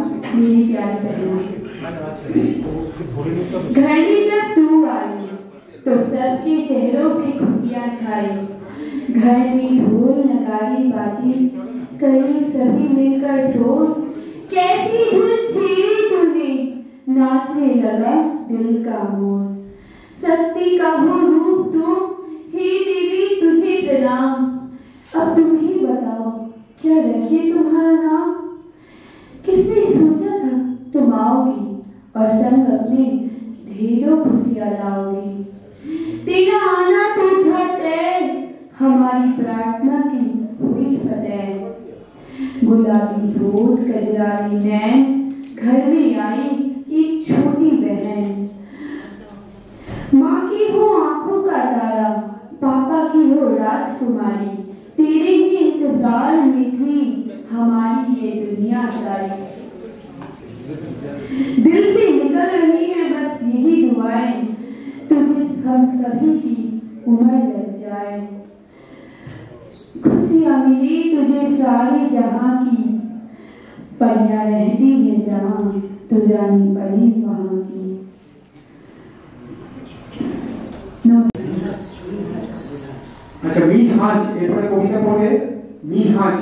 मेरी प्यारी बहना। घर में जब तू आई तो सबके चेहरों पे खुशियां छाई। घर में ढोल नगाड़ी बाजी करी सभी मिलकर शोर। कैसी धुन छेड़ी तूने, नाचने लगा दिल का मोर। शक्ति का हो रूप तुम, हे देवी तुझे प्रणाम। अब तुम ही बताओ क्या रखे तुम्हारा नाम। किसने सोचा था तुम आओगी और संग अपने ढेरों खुशियां लाओगी। तेरा आना तो था तय, हमारी प्रार्थना की हुई फतेह। गुलाबी होठ कजरारी नैन, घर में आई एक छोटी बहन। माँ की हो आंखों का तारा, पापा की हो राजकुमारी। तेरे ही इंतजार में थी हमारी ये दुनिया सारी। दिल से निकल रही है बस यही दुआएं, तुझे हम सभी की उम्र लग जाए। खुशियां मिली तुझे सारी जहां की, परियां रहती है जहां तो रानी बनी वहां की। अच्छा মিনহাজ এরপরে কবিতা পড়ে মিনহাজ।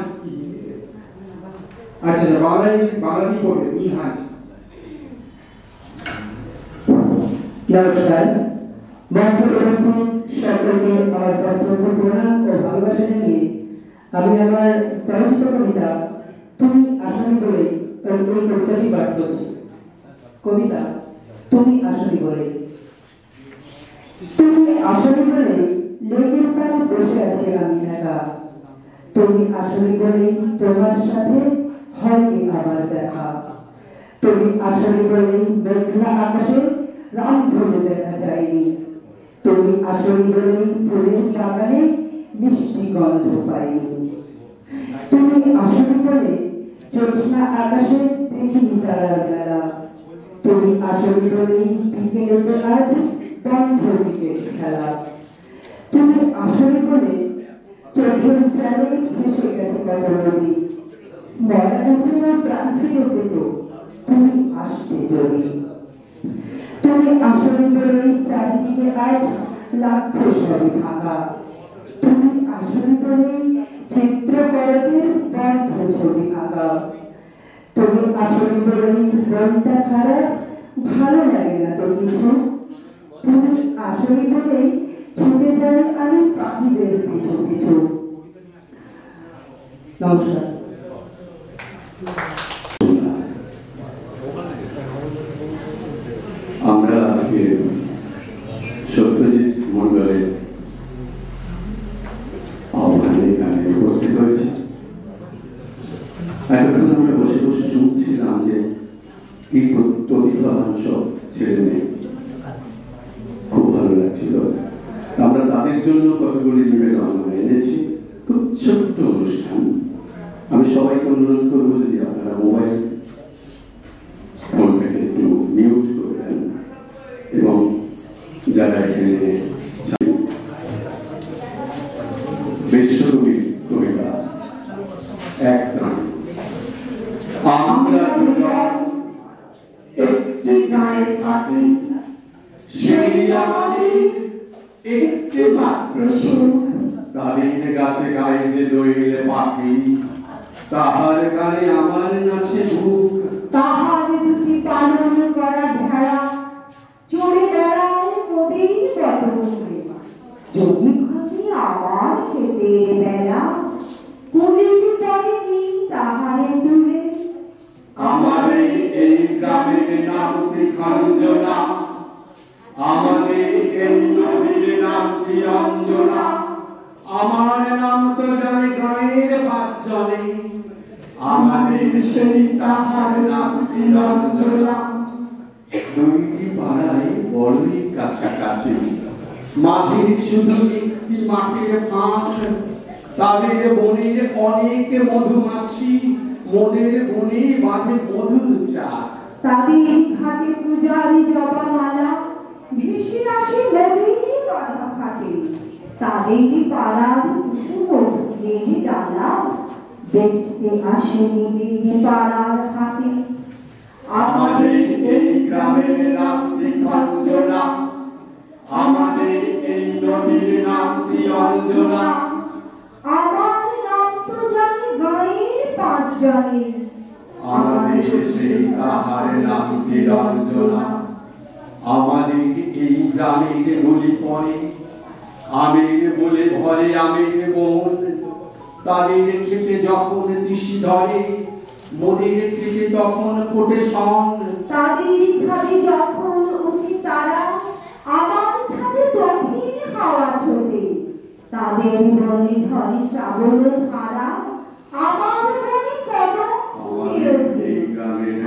আচ্ছা বাংলা কি পড়বে মিনহাজ। নমস্কার, মঞ্চে উপস্থিত সকলকে আমার সশ্রদ্ধ প্রণাম ও ভালোবাসা জানিয়ে আমি আমার সমস্ত কবিতা তুমি আসনি বলে এই কবিতাটি পাঠ করছি। কবিতা তুমি আসনি বলে। তুমি আসনি বলে লেকের পাড়ে বসে আছি আমি একা। তুমি আসনি বলে তোমার সাথে হয়নি আমার দেখা। তুমি আসনি বলে মেঘলা আকাশে রামধনু দেখা যায়নি। তুমি আসনি বলে ফুলের বাগানে মিষ্টি গন্ধ পাইনি। তুমি আসনি বলে জ্যোৎস্না আকাশে দেখিনি তারার মেলা। তুমি আসনি বলে বিকেলে আজ বন্ধ বিকেল খেলা। তুমি আসনি বলে চোখের চালে ভেসে গেছে কত নদী। মরা গেছিল প্রাণ ফিরে পেত তুমি আসতে যদি। তুমি আসনি বলে চারিদিকে আজ লাগছে সবই ফাঁকা। তুমি আসনি বলে চিত্রকরকের ব্যর্থ ছবি আঁকা। তুমি আসনি বলে মনটা খারাপ, ভালো লাগে না তো কিছু। তুমি আসনি বলে ছুটে যাই আমি পাখিদের পিছু পিছু। নমস্কার। আমরা আজকে সত্যজিৎ মন্ডলের আহ্বানে এখানে উপস্থিত হয়েছি। এতক্ষণ আমরা বসে বসে শুনছিলাম যে কি প্রতিভাবান সব ছেলে মেয়ে, খুব ভালো লাগছিল। আমরা তাদের জন্য কতগুলি নিবেদন এনেছি, খুব ছোট্ট অনুষ্ঠান। আমি সবাইকে অনুরোধ করবো যদি আপনারা মোবাইল ফোনটাকে একটু মিউট করে দেন এবং যারা এখানে বিশ্বকবির কবিতা এক ত্রাণ। আমরা একটি গায়ে থাকি, সেই আমাদের একটি মাত্র সুখ। তাদের গাছে গায়ে যে দইলে পাখি, তাহার গানে আমার নাচে বুক। তাহার দুটি পালন করা ভেড়া চড়ে বেড়ায় নদীর তটে। যদি ঘটে আমার খেতের বেলা, কুলির পড়েনি তাহারে দূরে। আমাদের এই গ্রামের নাম বিখাঞ্জনা, আমাদের এই নদীর নাম অঞ্জনা। আমার নাম তো জানে গাঁয়ের পাঁচজনে, আমাদের সেই তাহার নাম অঞ্জনা। দুইটি পাড়ায় বড়ই কাছাকাছি, মাঝের শুধু একটি মাঠের ফাঁক। তাদের বনের অনেক মধুমাছি, মনের বনে বাঁধে মধুর চাক। তাদের ঘাটে পূজারি জবামালা ভেসে আসে নদীর বাধা ঘাটে। তাদের পাড়ার কুসুম ফুলের ডালা বেচতে আসে নিজের পাড়ার হাটে। আমাদের এই গ্রামের নামটি অঞ্জনা, আমাদের এই নদীর নামটি অঞ্জনা। আমার নাম তো জানি গায়ের পাঁচ জানি, আমাদের সেই তাহার নামটি অঞ্জনা। আমাদের এই গ্রামের বলি পরে আমের বলে ভরে আমের বন, তাদের খেতে যখন দিশি ধরে মোদের খেতে তখন ফোটে শন। তাদের ছাদে যখন উঠি তারা, আমার ছাদে গভীর হাওয়া ছোটে। তাদের বনে ঝরে শ্রাবণ ধারা, আমার বনে কদম ফুটে ওঠে।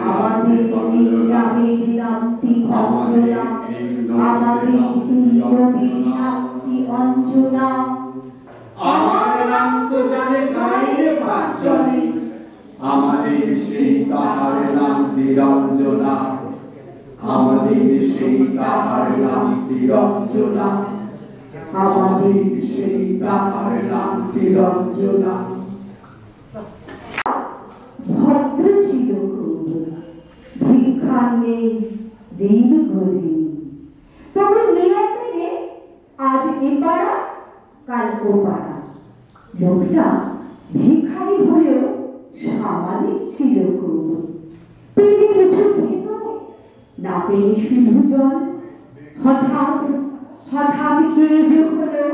আমাদের এই গ্রামের নামটি অঞ্জনা, আমাদের এই নদীর নামটি অঞ্জনা। আমার নাম তো জানে গায়ে পাঁচ জনে, আমাদের সেই তাহার নামটি অঞ্জনা, আমাদের সেই তাহার নামটি অঞ্জনা, আমাদের সেই তাহার নামটি অঞ্জনা। ভদ্র ছিল খুব, ভিক্ষা নেই দীর্ঘদিন, তবু নিয়ম মেনে আজ এ পাড়া কাল ও পাড়া। লোকটা ভিখারি হলেও সামাজিক ছিল খুব, পেলে কিছু খেত, না পেলে শুধু জল। হঠাৎ হঠাৎ কে যে হলো,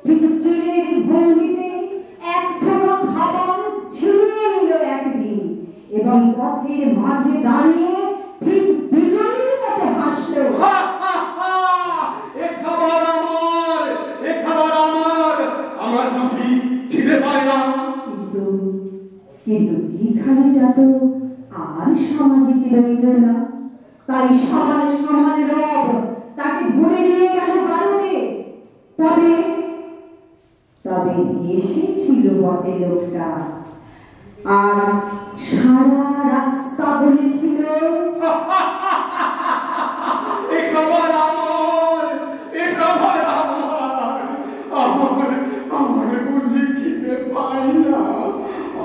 ঠিক চিলের ভঙ্গিতে এক ঠোঙা খাবার ছিনিয়ে নিল একদিন, এবং পথের মাঝে দাঁড়িয়ে ঠিক বিজয়ীর মতো হাসলো। এ খাবার আমার, এ খাবার আমার, আমার বুঝি খিদে পায় না। কিন্তু ভিখারিটা তো আর সামাজিক রইল না, তাই সমাজ রব তাকে ধরে নিয়ে গেল বাড়িতে। তবে তবে এসেছিল বটে লোকটা, আর সারা রাস্তা বলেছিল, এ খাবার আমার, এ খাবার আমার, আমার আমার বুঝি খিদে পায় না,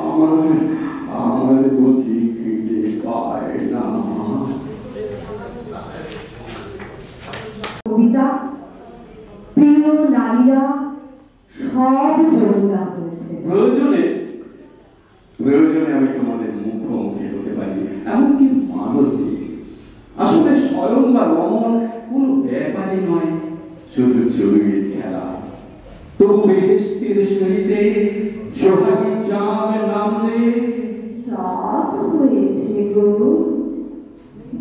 আমার বুঝি খিদে পায় না। কবিতা প্রিয় নারীরা সব যমুনা হয়েছে। প্রয়োজনে প্রয়োজনে আমি তোমাদের মুখোমুখি হতে পারি, এমনকি মানবী। আসলে স্বয়ং বা রমন কোনো ব্যাপারই নয়, শুধু ছবির খেলা। তবু বেহেশতের শরীরে সোহাগী চাঁদ নামলে রাত হয়েছে গো,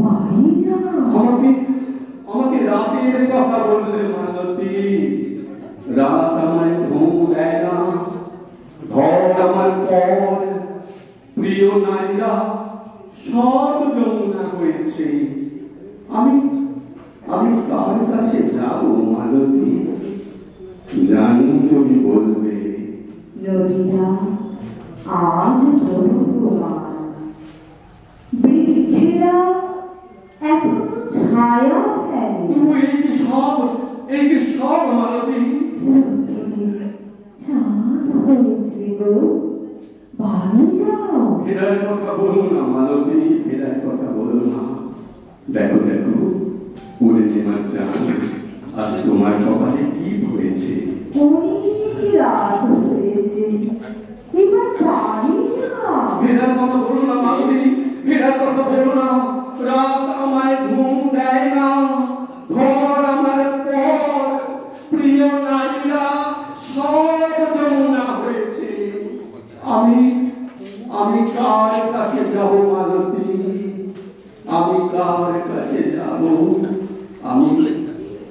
বাড়ি যাও। আমাকে রাতের কথা বললে মালতী। রাত আমায় ঘুম দেয় না, ঘর আমার পর, প্রিয় নারীরা সব যমুনা হয়েছে। আমি কার কাছে যাবো মালতী? জানি তুমি বলবে নদীরা আজ প্রভুমান, বৃক্ষেরা এখন ছায়া ফেলে। তুমি এই কি সব মালতী? রাত হয়েছে গো, বাড়ি যাও। ফেরার কথা বলো না মালতী, ফেরার কথা বলো না। দেখো দেখো পূর্ণিমার চাঁদ, আজ তোমার কপালে কি হয়েছে? অনেক রাত হয়েছে, এবার বাড়ি যাও। ফেরার কথা বলো না মালতী, ফেরার কথা বলো না। রাত আমায় ঘুম দেয় না, ঘর আমার পর, প্রিয় নারীরা সব যমুনা হয়েছে। আমি কার কাছে যাব মালতী? আমি কার কাছে যাব? আমি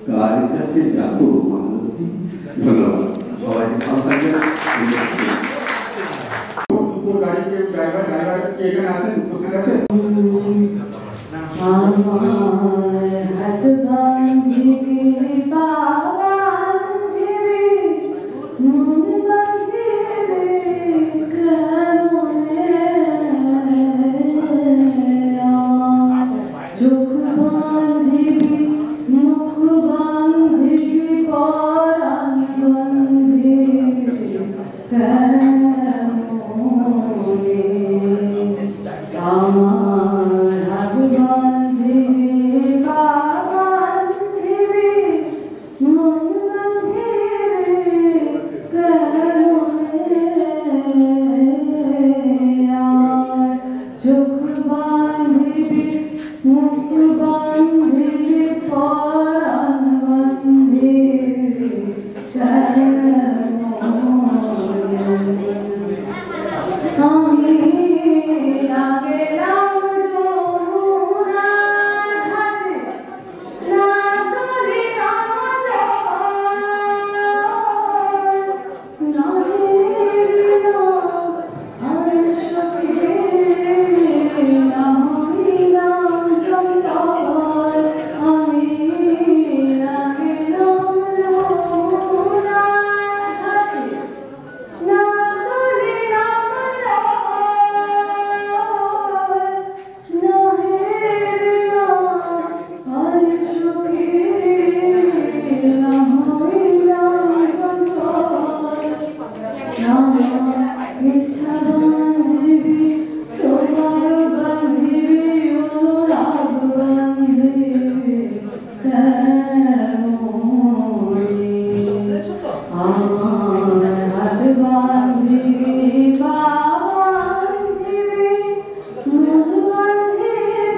কার কাছে যাব মালতী? ধন্যবাদ সবাই, ভালো থাকবেন। গাড়ি কে ড্রাইভার কে এখানে আছেন? কোথায় আছেন? আমার হাত বাঁধিবি পা বাঁধিবি মন বাঁধিবি কেমনে চোখ বাঁধিবি মুখ বাঁধিবি পরাণ বাঁধিবি কেমনে আমার হাত চোখ বাঁধিবি মুখ বাঁধিবি পরাণ বাঁধিবি আমি লাগেলাম যমুনার ঘাটে না ধরিলাম জল না হেরিলাম আর সখী না হইলাম চঞ্চল আমি লাগেলাম যমুনার ঘাটে না ধরিলাম জল না হেরিলাম আর সখী না হইলাম চঞ্চল ইচ্ছা বাঁধিবি সোনার বাঁধিবি অনুরাগ বাঁধিবি আমার হাত বাঁধিবি পা বাঁধিবি মন বাঁধিবি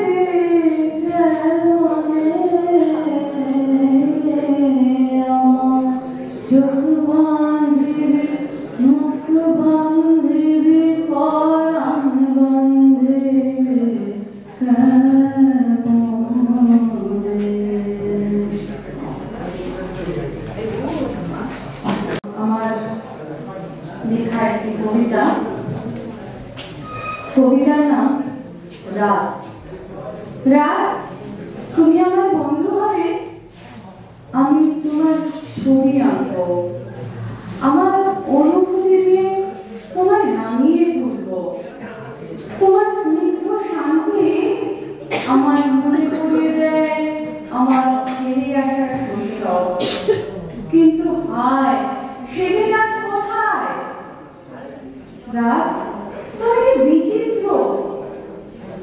আমার চোখ বাঁধিবি মুখ বাঁধিবি পরাণ বাঁধিবি আমার লেখা একটি কবিতা। কবিতার নাম রাত। রাত, তুমি আমার বন্ধু হবে, আমি তোমার ছবি আঁকবো, আমার অনুভূতি দিয়ে তোমায় রাঙিয়ে তুলবো। তোমার স্নিগ্ধ শান্তি আমার মনে করিয়ে দেয় আমার ফিরে আসার শৈশব। কিন্তু হায়, সেদিন আজ কোথায়? রাত, তুমি বিচিত্র।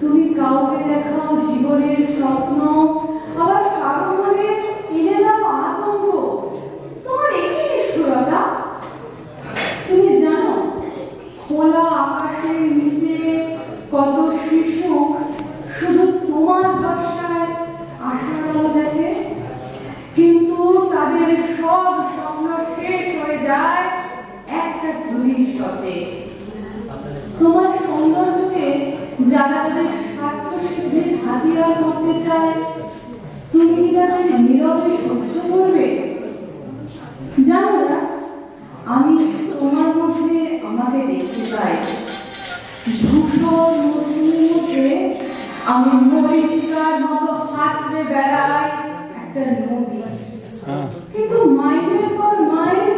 তুমি কাউকে দেখাও জীবনের স্বপ্ন, আবার কারো মনে এনে দাও আতঙ্ক। তোমার একই নিষ্ঠুরতা। তুমি জানো, খোলা আকাশের নিচে কত শিশু শুধু তোমার ভরসায় আশার আলো দেখে, কিন্তু তাদের সব স্বপ্ন শেষ হয়ে যায় একটা ধূলির শব্দে। তোমার সৌন্দর্যকে যারা তাদের স্বার্থ সিদ্ধির হাতিয়ার করতে চায়, তুমি কি তাদের নীরবে সহ্য করবে? জানো না, আমি তোমার মধ্যে আমাকে দেখতে পাই। ধূসর মধ্যে আমি মরীচিকার মতো হাতড়ে বেড়াই একটা নদী, কিন্তু মাইলের পর মাইল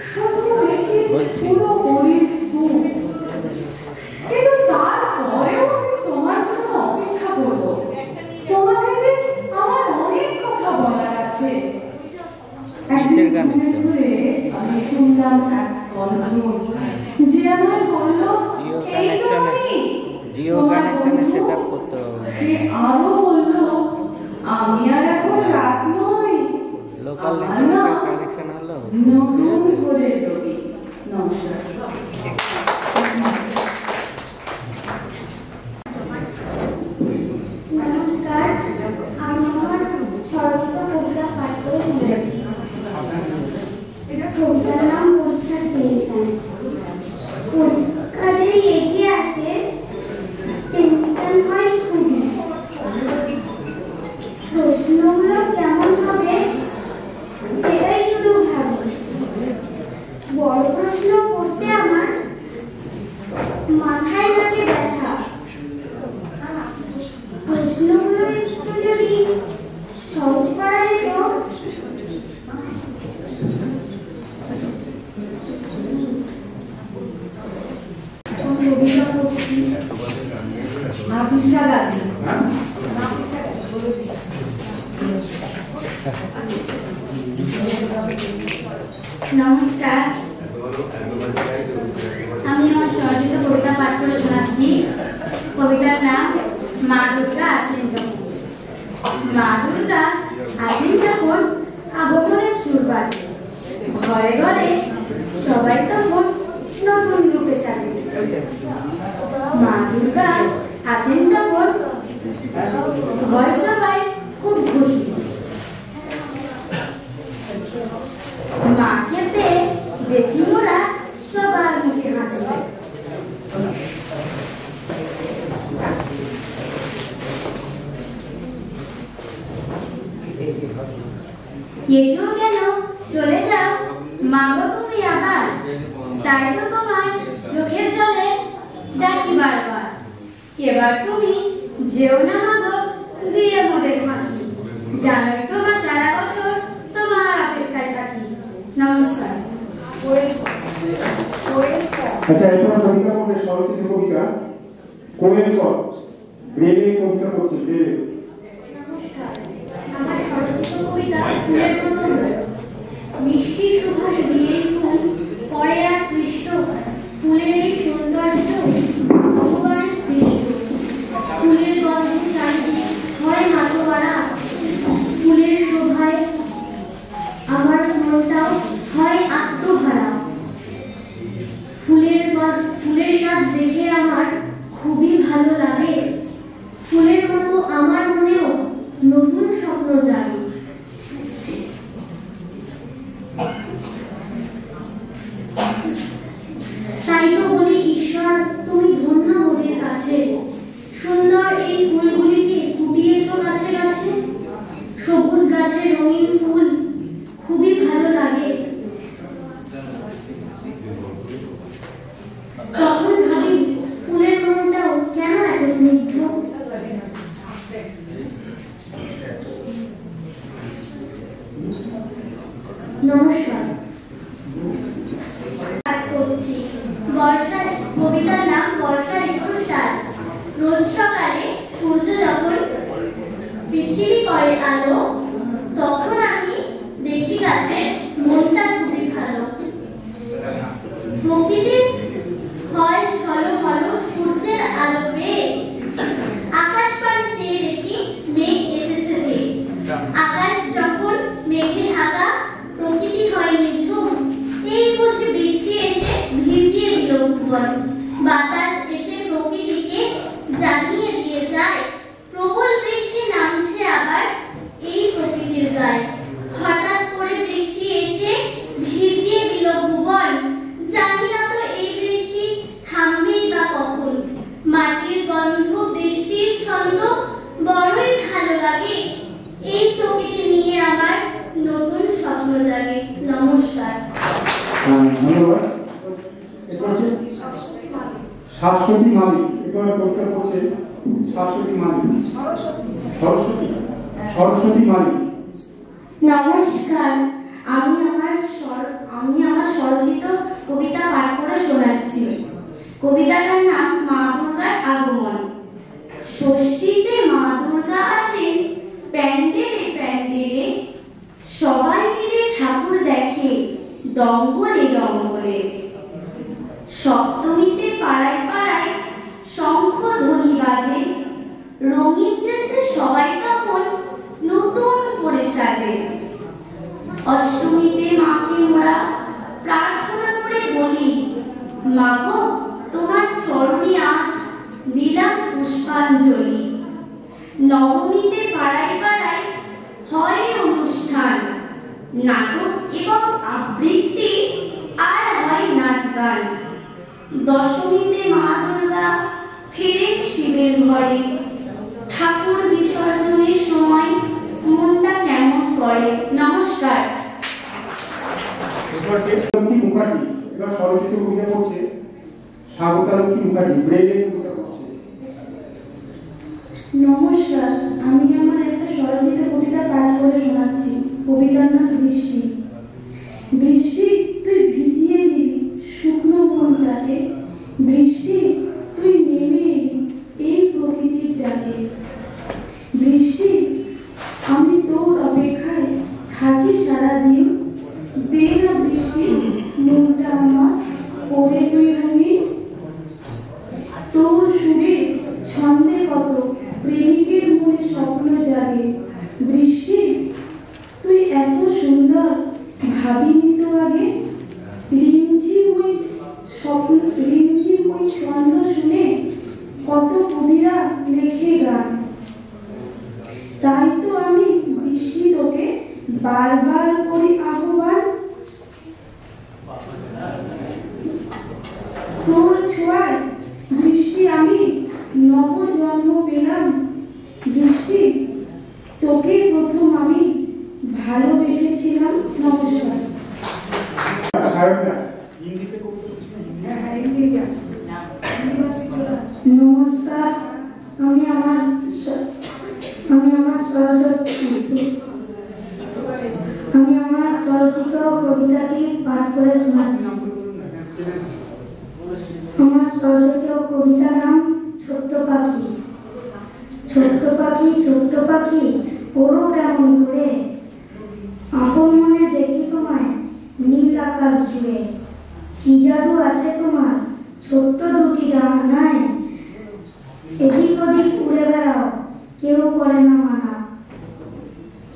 শুধু দেখিয়েছি পুরো গরিব স্তূপ। কিন্তু তারপরেও আমি তোমার জন্য অপেক্ষা করব। তোমাকে যে আমার অনেক কথা বলার আছে। একদিন ঘুরে আমি শুনলাম এক কণ্ঠ যে আমায় বলল, এই তো আমি, তোমার বন্ধু। সে আরো বলল, আমি আর এখন রাত নই, আমার না নতুন করে রবি। নমস্কার। নমস্কার, আমি আমার স্বরচিত কবিতা পাঠ করে শুনেছি। কবিতার নাম পরীক্ষার টেনশন। পরীক্ষা যেই এগিয়ে আসে, টেনশন হয় খুবই। প্রশ্নগুলো কেমন হবে সেটাই শুধু ভাবি। বড় প্রশ্ন পড়তে আমার মাথায় লাগে ব্যথা। প্রশ্নগুলো একটু যদি সহজ করা যেত। নমস্কার, আমি আমার স্বরচিত কবিতা পাঠ করে শোনাচ্ছি। কবিতার নাম মা দুর্গা আসেন যখন। মা দুর্গা আসেন যখন আগমনের সুর বাজে, ঘরে ঘরে সবাই তখন নতুন রূপে সাজে। মা দুর্গার আছেন যখন ঘর সবাই খুব খুশি। মাকে পেয়ে দেখি ওরা সবার মুখে হাসি। এসো কেন চলে যাও মা গো তুমি আবার, তাই তো তোমার চোখের জলে ডাকি বারবার। এবার তুমি যেও না মা গো দিয়ে মোদের ফাঁকি, জানোই তোমার সারা বছর তোমার অপেক্ষায় থাকি। নমস্কার। আচ্ছা, এরপর কবিতা পড়বে সরস্বতী কবিতা কোয়েল কর রেলে কবিতা করছে রেলে। নমস্কার, আমার স্বরচিত কবিতা ফুলের মতো নয়। মিষ্টি সুবাস দিয়ে ফুল করে আকৃষ্ট, ফুলের এই সৌন্দর্য ভগবানের সৃষ্ট। ফুলের গন্ধে চারিদিক হয় মাতোয়ারা, ফুলের শোভায় আমার মনটাও হয় আত্মহারা। ফুলের সাজ দেখে আমার খুবই ভালো লাগে, ফুলের মতো আমার মনেও নতুন স্বপ্ন জাগে। তাই তো বলি ঈশ্বর তুমি ধন্য ওদের কাছে, সুন্দর এই ফুলগুলিকে ফুটিয়েছ গাছে গাছে। সবুজ গাছের রঙিন ফুল খুবই ভালো লাগে, তখন ভাবি ফুলের মনটাও কেন এত স্নিগ্ধ। নমস্কার, করছি বর্ষার কবিতার নাম বর্ষা ঋতুর সাজ। রোজ সকালে সূর্য যখন পৃথিবী করে আলো, তখন আমি দেখি গাছের মনটা খুবই ভালো। প্রকৃতির হয় ঝলমল সূর্যের আলো পেয়ে, আকাশ পানে চেয়ে দেখি মেঘ এসেছে ধেয়ে। আকাশ যখন মেঘে ঢাকা, প্রকৃতি হয় নিঝুম, এই বুঝি বৃষ্টি এসে ভিজিয়ে দিল ভুবন। বাতাস এসে প্রকৃতিকে জানিয়ে দিয়ে যায়, প্রবল বৃষ্টি নামছে আবার এই প্রকৃতির গায়ে। হঠাৎ করে বৃষ্টি এসে ভিজিয়ে দিল ভুবন, জানি না তো এই বৃষ্টি থামবেই বা কখন। মাটির গন্ধ বৃষ্টির ছন্দ বড়ই ভালো লাগে, এই প্রকৃতি নিয়ে আমার নতুন স্বপ্ন জাগে। নমস্কার। ধন্যবাদ। শাশ্বতী মালিক এবার কবিতা করছে শাশ্বতী মালিক। সরস্বতী মালিক। নমস্কার, আমি আমার স্বরচিত কবিতা পাঠ করে শোনাচ্ছি। কবিতাটার নাম মা দুর্গার আগমন। ষষ্ঠীতে মা দুর্গা আসেন প্যান্ডেলে প্যান্ডেলে, সবাই মিলে ঠাকুর দেখে দঙ্গলে দঙ্গলে। সপ্তমীতে পাড়ায় পাড়ায় শঙ্খ ধ্বনি বাজে, রঙিন ড্রেসে সবাই তখন নতুন করে সাজে। অষ্টমীতে মাকে মোরা প্রার্থনা করে বলি, মা গো তোমার চরণে আজ দিলাম পুষ্পাঞ্জলি। নবমীতে পাড়ায় পাড়ায় হয় অনুষ্ঠান, নাটক এবং আবৃত্তি আর হয় নাচ গান। দশমীতে মা দুর্গা ফেরেন শিবের ঘরে, ঠাকুর বিসর্জনের সময় মনটা কেমন করে। নমস্কার। লক্ষ্মী মুখার্জি এবার সরস্বতী কবিতা করছে স্বাগতা লক্ষ্মী মুখার্জি ব্রেলে কবিতা করছে। নমস্কার, আমি আমার একটা স্বরচিত কবিতা পাঠ করে শোনাচ্ছি। কবিতার নাম বৃষ্টি। বৃষ্টি তুই ভিজিয়ে দিলি শুকনো মনটাকে, বৃষ্টি তুই নেমে এলি এই প্রকৃতির ডাকে। বৃষ্টি আমি তোর অপেক্ষায় থাকি সারাদিন, দে না বৃষ্টি মনটা আমার পড়ে তুই রঙিন। তোর সুরে ছন্দে কত প্রেমিকের মনে স্বপ্ন জাগে, বৃষ্টি তুই এত সুন্দর লেখে গান। তাই তো আমি বৃষ্টি তোকে বারবার করি আহ্বান। তোর ছোঁয়ায় বৃষ্টি আমি নব জন্ম পেলাম। বৃষ্টি তোকে প্রথম আমি ভালোবেসেছিলাম। নমস্কার। নমস্কার, আমি আমার স্বরচিত কবিতাটি পাঠ করে শোনাচ্ছি। আমার স্বরচিত কবিতার নাম ছোট্ট পাখি। ছোট্ট পাখি, ছোট্ট পাখি, ওড়ো কেমন করে, আপন মনে দেখি তোমায় নীল আকাশ জুড়ে। কি জাদু আছে তোমার ছোট্ট দুটি ডানায়, এদিক ওদিক উড়ে বেড়াও, কেউ করে না মানা।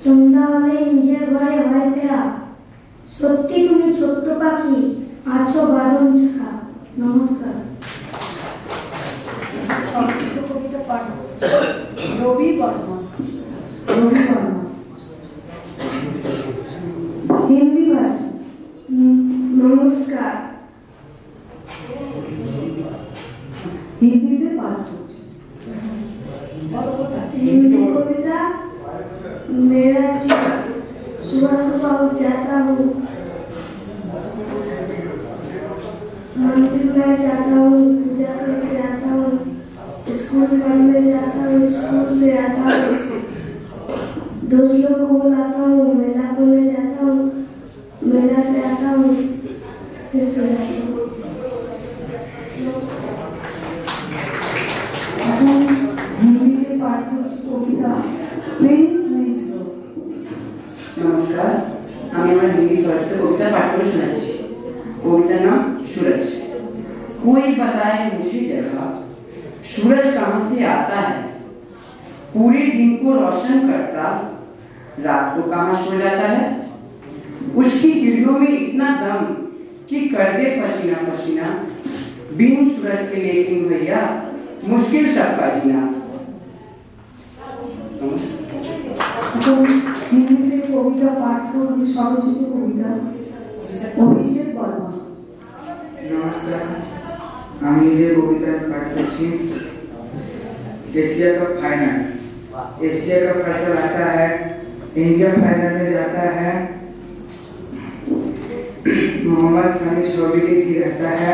সন্ধ্যা হলে নিজের ঘরে হয় ফেরা, সত্যি তুমি ছোট্ট পাখি, আছো বাদন ছাড়া। নমস্কার। কবিতা পাঠ রবি বর্মা। হিন্দি ভাষা। নমস্কার। হিন্দিতে পাঠ করছে। हिंदी कविता। मेरा सुबह सुबह उठ जाता हूँ, मंदिर में जाता हूँ, पूजा करके आता हूँ, स्कूल पढ़ने जाता हूँ, स्कूल से आता हूँ, दोस्तों को बुलाता हूँ, मेला घूमने जाता हूँ, मेला से आता हूँ, फिर से जाता हूँ। হিন্দিতে পাঠ করছে কবিতা প্রিন্স মিশ্র। নমস্কার, আমি আমার হিন্দি স্বরচিত কবিতা পাঠ করে শোনাচ্ছি। कविता नाम सूरज। कोई बताए मुझे जगह, सूरज कहां से आता है, पूरे दिन को रोशन करता, रात को कहां सो जाता है। उसकी किरणों में इतना दम कि कर दे पसीना पसीना, बिन सूरज के लेकिन भैया मुश्किल सबका जीना। হিন্দিতে কবিতা পাঠ করবে স্বরচিত কবিতা অভিষেক বর্মা। नमस्कार, আমি যে কবিতা পাঠ করছি Asia cup final. Asia cup Faisal आता है, इंडिया फाइनल में जाता है, मोहम्मद शमी शोभी भी रहता है,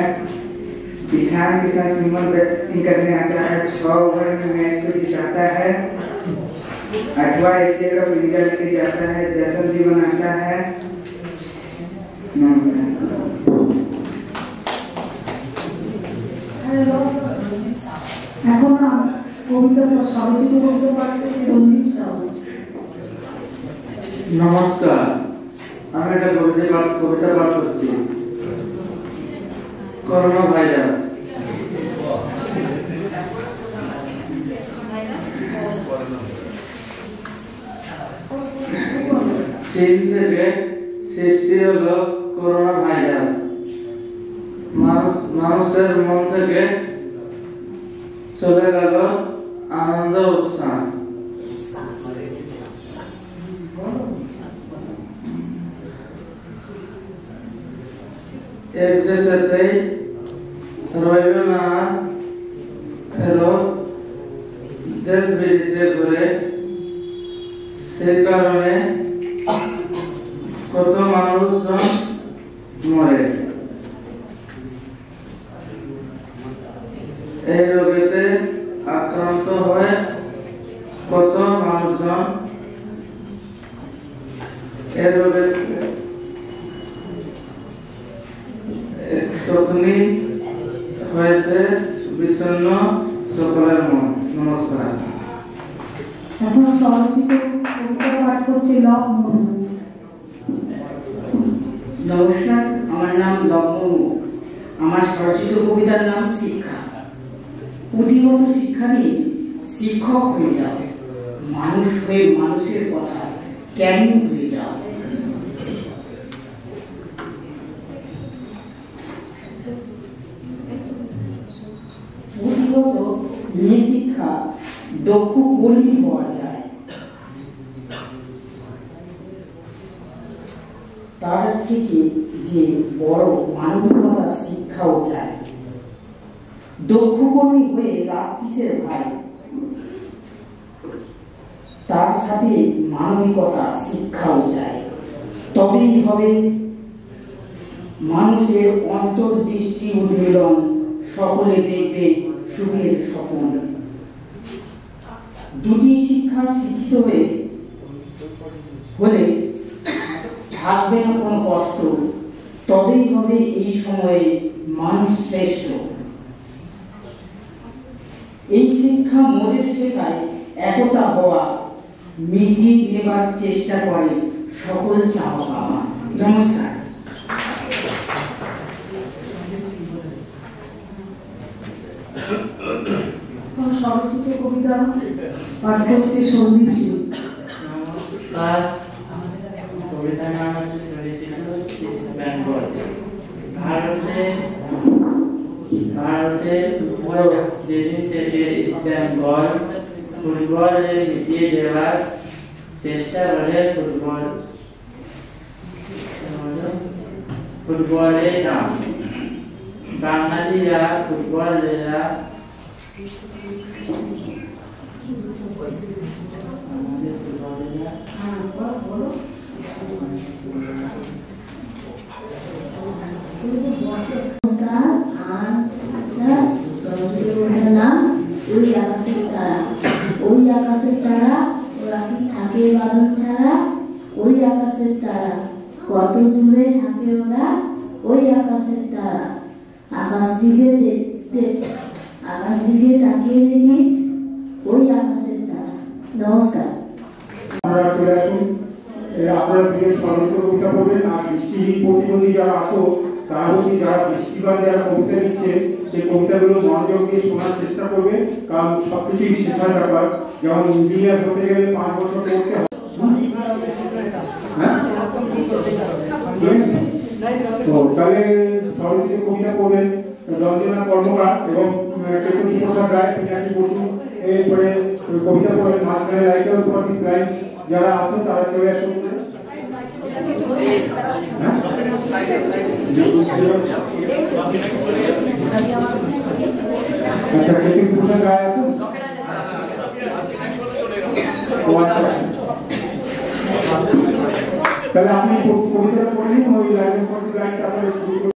ईशान किसान सिंगल बैटिंग करने आता है, 6 ओवर में मैच को जिताता है, 8वां एशिया कप इंडिया लेके जाता है, जश्न भी मनाता है। नमस्कार। এখন কবিতা স্বরচিত কবিতা পাঠ করছে রঞ্জিত সাহু। নমস্কার, আমি একটা কবিতা পাঠ করছি। Corona virus. চীন থেকে সৃষ্টি হলো করোনা ভাইরাস। মানুষের মন থেকে চলে গেল আনন্দ উচ্ছ্বাস। এক দেশেতেই রইল না এলো দেশ বিদেশে ঘুরে, সে কারণে কত মানুষজন মরে। এই রোগেতে আক্রান্ত হয়ে কত মানুষজন এই রোগে তখনই হয়েছে বিষণ্ণ সকলের মন। নমস্কার। এখন স্বরচিত কবিতা পাঠ করছে লব মোহাম্মদ। নমস্কার, আমার নাম লবণ। আমার স্বরচিত কবিতার নাম শিক্ষা। পুঁথিগত শিক্ষা নিয়ে শিক্ষক হয়ে যাও, মানুষ হয়ে মানুষের কথা কেমন ভুলে যাও। পুঁথিগত নিয়ে শিক্ষা দক্ষ কর্মী হওয়া যায়, তার থেকে যে বড় মানবিকতার শিক্ষাও চাই। দক্ষ কর্মী হয়ে লাভ কিসের ভাই, তার সাথে মানবিকতা শিক্ষাও চাই। তবেই হবে মানুষের অন্তর্দৃষ্টি উন্মিলন, সকলে দেখবে সুখের স্বপ্ন। দুটি শিক্ষা শিক্ষিত হলে থাকবে না কোনো কষ্ট, তবেই হবে এই সময়ে মানুষ শ্রেষ্ঠ। এই শিক্ষা মোদের শেখায় একতা হওয়া, মিটিয়ে নেবার চেষ্টা করে সকল চাওয়া পাওয়া। নমস্কার। স্বরচিত কবিতা পাঠ করছে সন্দীপ সিং। নমস্কার, কবিতার নাম হচ্ছে বেঙ্গল। ভারতে বেঙ্গল ফুটবলে মিটিয়ে দেওয়ার চেষ্টা করে। ফুটবলে বাঙালিরা ফুটবলেরা নাম ওই আকাশের তারা। ওই আকাশের তারা ওরা কি থাকে বাদল ছাড়া। ওই আকাশের তারা কত দূরে থাকে ওরা। ওই আকাশের তারা আকাশ দিকে তাকিয়ে দেখি ওই আকাশের তারা। নমস্কার। আপনারা চলে আসুন, আপনারা প্রিয় স্বরচিত কবিতা পড়বেন। আর দৃষ্টিহীন প্রতিবন্ধী যারা আছো তারা হচ্ছে যারা দৃষ্টিবান যারা কবিতা লিখছে সেই কবিতাগুলো মনোযোগ দিয়ে শোনার চেষ্টা করবে, কারণ সবকিছুই শেখার ব্যাপার। যেমন ইঞ্জিনিয়ার হতে গেলে 5 বছর পড়তে হয়। তো তাহলে স্বরচিত কবিতা পড়বেন রঞ্জনা কর্মকার এবং কেতকী প্রসাদ রায়, পিনাকি বসু। এরপরে কবিতা পড়বেন মাঝখানে লাইটের উপর লাইন যারা আছে তারা চলে আসুন। আচ্ছা, কেতকী প্রসাদ রায় আছে। তাহলে আপনি কবিতা